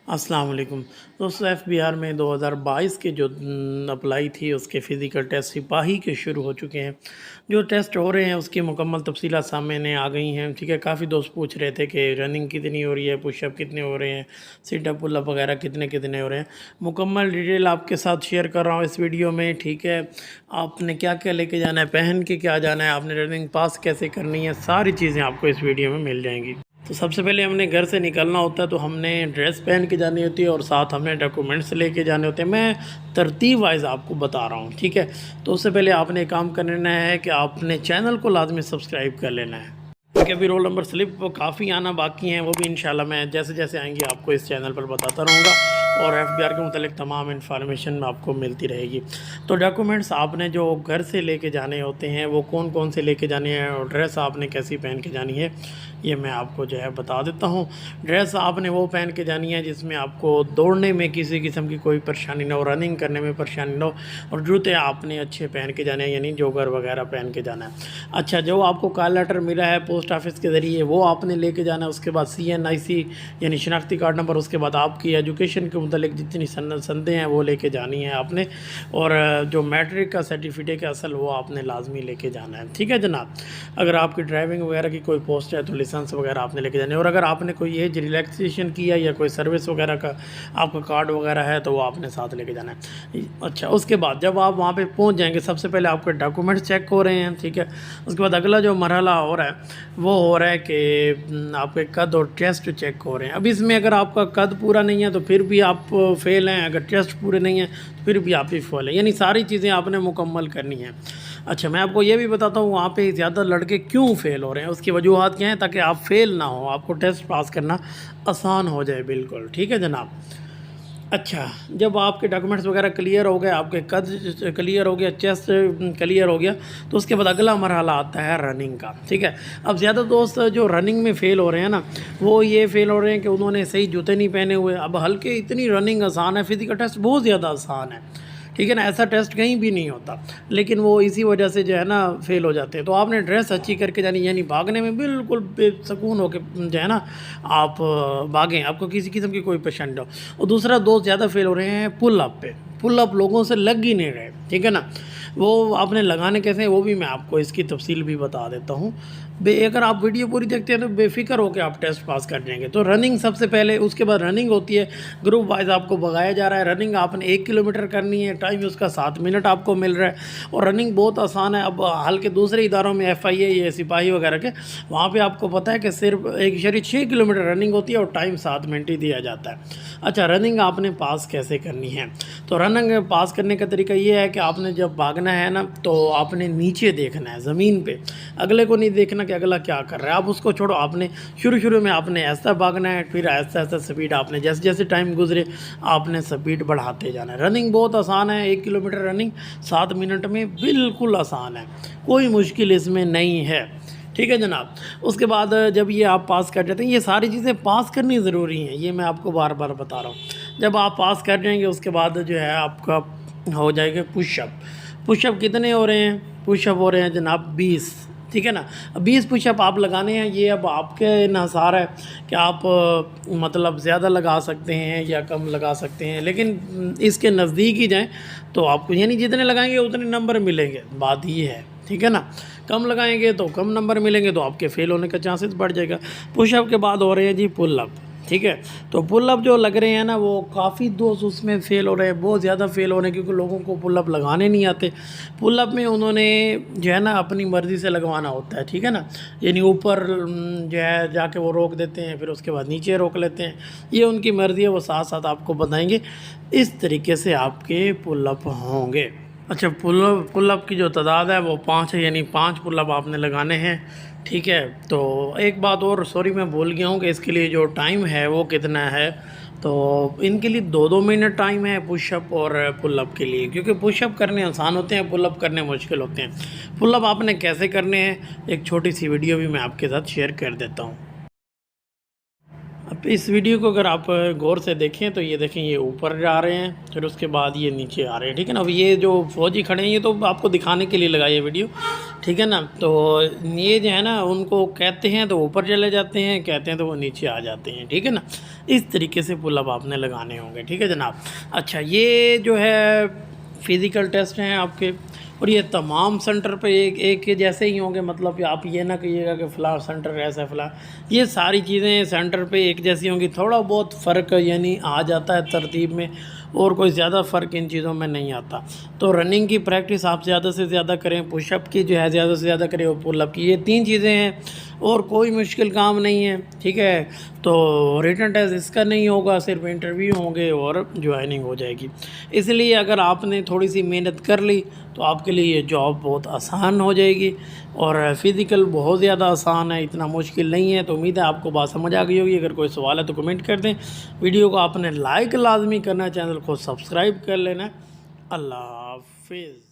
अस्सलाम वालेकुम दोस्तों। FBR में 2022 के जो अप्लाई थी उसके फ़िज़िकल टेस्ट सिपाही के शुरू हो चुके हैं। जो टेस्ट हो रहे हैं उसकी मुकम्मल तफ़सीलात सामने आ गई हैं। ठीक है, काफ़ी दोस्त पूछ रहे थे कि रनिंग कितनी हो रही है, पुशअप कितने हो रहे हैं, सिटअप पुलअप वगैरह कितने कितने हो रहे हैं। मुकम्मल डिटेल आपके साथ शेयर कर रहा हूँ इस वीडियो में। ठीक है, आपने क्या क्या लेके जाना है, पहन के क्या जाना है, आपने रनिंग पास कैसे करनी है, सारी चीज़ें आपको इस वीडियो में मिल जाएंगी। तो सबसे पहले हमने घर से निकलना होता है तो हमने ड्रेस पहन के जानी होती है और साथ हमने डॉक्यूमेंट्स लेके जाने होते हैं। मैं तरतीब वाइज आपको बता रहा हूँ। ठीक है, तो उससे पहले आपने काम करना है कि आपने चैनल को लाजमी सब्सक्राइब कर लेना है। क्योंकि अभी रोल नंबर स्लिप काफ़ी आना बाकी हैं, वो भी इंशाल्लाह मैं जैसे जैसे आएंगे आपको इस चैनल पर बताता रहूँगा और FBR के मुतालिक तमाम इन्फॉर्मेशन आपको मिलती रहेगी। तो डॉक्यूमेंट्स आपने जो घर से लेके जाने होते हैं वो कौन कौन से लेके जाने हैं और ड्रेस आपने कैसी पहन के जानी है ये मैं आपको जो है बता देता हूँ। ड्रेस आपने वो पहन के जानी है जिसमें आपको दौड़ने में किसी किस्म की कोई परेशानी ना हो, रनिंग करने में परेशानी ना हो, और जूते आपने अच्छे पहन के जाने हैं, यानी जोगर वगैरह पहन के जाना है। अच्छा, जो आपको कॉल लेटर मिला है पोस्ट ऑफिस के ज़रिए वो आपने लेके जाना है। उसके बाद CNIC यानी शनाख्ती कार्ड नंबर, उसके बाद आपकी एजुकेशन के मुतालिक जितनी संदें हैं वो लेके जानी है आपने, और जो मैट्रिक का सर्टिफिकेट है असल वो आपने लाजमी लेके जाना है। ठीक है जनाब, अगर आपकी ड्राइविंग वगैरह की कोई पोस्ट है तो लाइसेंस वगैरह आपने लेके जाने, और अगर आपने कोई एज रिलैक्सेशन किया या कोई सर्विस वगैरह का आपका कार्ड वगैरह है तो वो आपने साथ लेके जाना है। अच्छा, उसके बाद जब आप वहाँ पे पहुँच जाएंगे सबसे पहले आपके डॉक्यूमेंट्स चेक हो रहे हैं। ठीक है, उसके बाद अगला जो मरहला हो रहा है वो हो रहा है कि आपके कद और चेस्ट चेक हो रहे हैं। अब इसमें अगर आपका कद पूरा नहीं है तो फिर भी आप फेल हैं, अगर चेस्ट पूरे नहीं हैं तो फिर भी आप ही फेल हैं, यानी सारी चीज़ें आपने मुकम्मल करनी हैं। अच्छा, मैं आपको ये भी बताता हूँ वहाँ पे ज़्यादा लड़के क्यों फ़ेल हो रहे हैं, उसकी वजूहत क्या हैं, ताकि आप फ़ेल ना हो, आपको टेस्ट पास करना आसान हो जाए बिल्कुल। ठीक है जनाब। अच्छा, जब आपके डॉक्यूमेंट्स वगैरह क्लियर हो गए, आपके कद क्लियर हो गया, चेस्ट क्लियर हो गया, तो उसके बाद अगला मरहला आता है रनिंग का। ठीक है, अब ज़्यादा दोस्त जो रनिंग में फ़ेल हो रहे हैं ना वो ये फ़ेल हो रहे हैं कि उन्होंने सही जूते नहीं पहने हुए। अब हल्के इतनी रनिंग आसान है, फ़िज़िकल टेस्ट बहुत ज़्यादा आसान है। ठीक है ना, ऐसा टेस्ट कहीं भी नहीं होता, लेकिन वो इसी वजह से जो है ना फ़ेल हो जाते हैं। तो आपने ड्रेस अच्छी करके जानी, यानी भागने में बिल्कुल बेसुकून हो के जो है ना आप भागें, आपको किसी किस्म की कोई परेशानी ना हो। और दूसरा दोस्त ज़्यादा फ़ेल हो रहे हैं पुल अप पे, पुल अप लोगों से लग ही नहीं रहे। ठीक है ना, वो आपने लगाने कैसे हैं वो भी मैं आपको इसकी तफसील भी बता देता हूँ। अगर आप वीडियो पूरी देखते हैं तो बेफिक्र होकर आप टेस्ट पास कर जाएंगे। तो रनिंग सबसे पहले, उसके बाद रनिंग होती है, ग्रुप वाइज आपको भगाया जा रहा है। रनिंग आपने 1 किलोमीटर करनी है, टाइम उसका 7 मिनट आपको मिल रहा है, और रनिंग बहुत आसान है। अब हाल के दूसरे इदारों में FIA या सिपाही वगैरह के, वहाँ पे आपको पता है कि सिर्फ 1.6 किलोमीटर रनिंग होती है और टाइम 7 मिनट ही दिया जाता है। अच्छा, रनिंग आपने पास कैसे करनी है, तो रनिंग पास करने का तरीका ये है कि आपने जब भागना है ना तो आपने नीचे देखना है, ज़मीन पे, अगले को नहीं देखना कि अगला क्या कर रहा है, आप उसको छोड़ो। आपने शुरू में आपने ऐसा भागना है, फिर ऐसा ऐसा स्पीड आपने जैसे जैसे टाइम गुजरे आपने स्पीड बढ़ाते जाना है। रनिंग बहुत आसान है, 1 किलोमीटर रनिंग 7 मिनट में बिल्कुल आसान है, कोई मुश्किल इसमें नहीं है। ठीक है जनाब, उसके बाद जब ये आप पास कर जाते हैं, ये सारी चीज़ें पास करनी ज़रूरी हैं, ये मैं आपको बार बार बता रहा हूँ। जब आप पास कर जाएंगे उसके बाद जो है आपका हो जाएगा पुशअप। पुशअप कितने हो रहे हैं, पुशअप हो रहे हैं जनाब 20। ठीक है ना, 20 पुशअप आप लगाने हैं। ये अब आपके इन्हसार है कि आप मतलब ज़्यादा लगा सकते हैं या कम लगा सकते हैं, लेकिन इसके नज़दीक ही जाएं तो आपको, यानी जितने लगाएंगे उतने नंबर मिलेंगे, बात ये है। ठीक है ना, कम लगाएंगे तो कम नंबर मिलेंगे, तो आपके फ़ेल होने का चांसेस बढ़ जाएगा। पुशअप के बाद हो रहे हैं जी पुल अप। ठीक है, तो पुल अप जो लग रहे हैं ना वो काफ़ी दोस्त उसमें फ़ेल हो रहे हैं, बहुत ज़्यादा फ़ेल हो रहे हैं, क्योंकि लोगों को पुल अप लगाने नहीं आते। पुल अप में उन्होंने जो है ना अपनी मर्ज़ी से लगवाना होता है। ठीक है ना, यानी ऊपर जो है जाके वो रोक देते हैं, फिर उसके बाद नीचे रोक लेते हैं, ये उनकी मर्ज़ी है, वो साथ साथ आपको बताएंगे। इस तरीके से आपके पुल अप होंगे। अच्छा, पुल अप की जो तादाद है वो 5 है, यानी 5 पुल अप आपने लगाने हैं। ठीक है, तो एक बात और सॉरी मैं भूल गया हूँ कि इसके लिए जो टाइम है वो कितना है, तो इनके लिए 2-2 मिनट टाइम है पुशअप और पुल अप के लिए, क्योंकि पुशअप करने आसान होते हैं, पुल अप करने मुश्किल होते हैं। पुल अप आपने कैसे करने हैं एक छोटी सी वीडियो भी मैं आपके साथ शेयर कर देता हूँ। تو اس ویڈیو کو اگر آپ غور سے دیکھیں تو یہ دیکھیں یہ اوپر جا رہے ہیں، پھر اس کے بعد یہ نیچے آ رہے ہیں، ٹھیک ہے نا۔ اب یہ جو فوجی کھڑے ہیں یہ تو آپ کو دکھانے کے لیے لگا یہ ویڈیو، ٹھیک ہے نا۔ تو یہ جو ہے نا ان کو کہتے ہیں تو اوپر چلے جاتے ہیں، کہتے ہیں تو وہ نیچے آ جاتے ہیں، ٹھیک ہے نا۔ اس طریقے سے پل اپ آپ نے لگانے ہوں گے، ٹھیک ہے جناب۔ اچھا، یہ جو ہے فزیکل ٹیسٹ ہیں آپ کے، اور یہ تمام سنٹر پہ ایک جیسے ہی ہوں گے، مطلب کہ آپ یہ نہ کہیے گا کہ فلاں سنٹر ایسا فلاں، یہ ساری چیزیں سنٹر پہ ایک جیسی ہوں گی۔ تھوڑا بہت فرق یعنی آ جاتا ہے ترتیب میں، اور کوئی زیادہ فرق ان چیزوں میں نہیں آتا۔ تو رننگ کی پریکٹس آپ زیادہ سے زیادہ کریں، پش اپ کی جو ہے زیادہ سے زیادہ کریں، اور پل اپ کی، یہ 3 چیزیں ہیں، اور کوئی مشکل کام نہیں ہے، ٹھیک ہے۔ تو ریٹن ٹیسٹ اس کا نہیں ہوگا، صرف انٹرویو ہوں گے اور جوائننگ ہو جائے گی۔ اس لیے اگر آپ نے تھوڑی سی محنت کر لی تو آپ کے لیے یہ جاب بہت آسان ہو جائے گی، اور فزیکل بہت زیادہ آسان ہے، اتنا مشکل نہیں ہے۔ تو امید ہے آپ کو بات سمجھ آ گئی ہوگی۔ اگر کوئی سوال ہے تو کمنٹ کر دیں، ویڈیو کو آپ نے لائک لازمی کرنا ہے، چینل کو سبسکرائب کر لینا۔ اللہ حافظ۔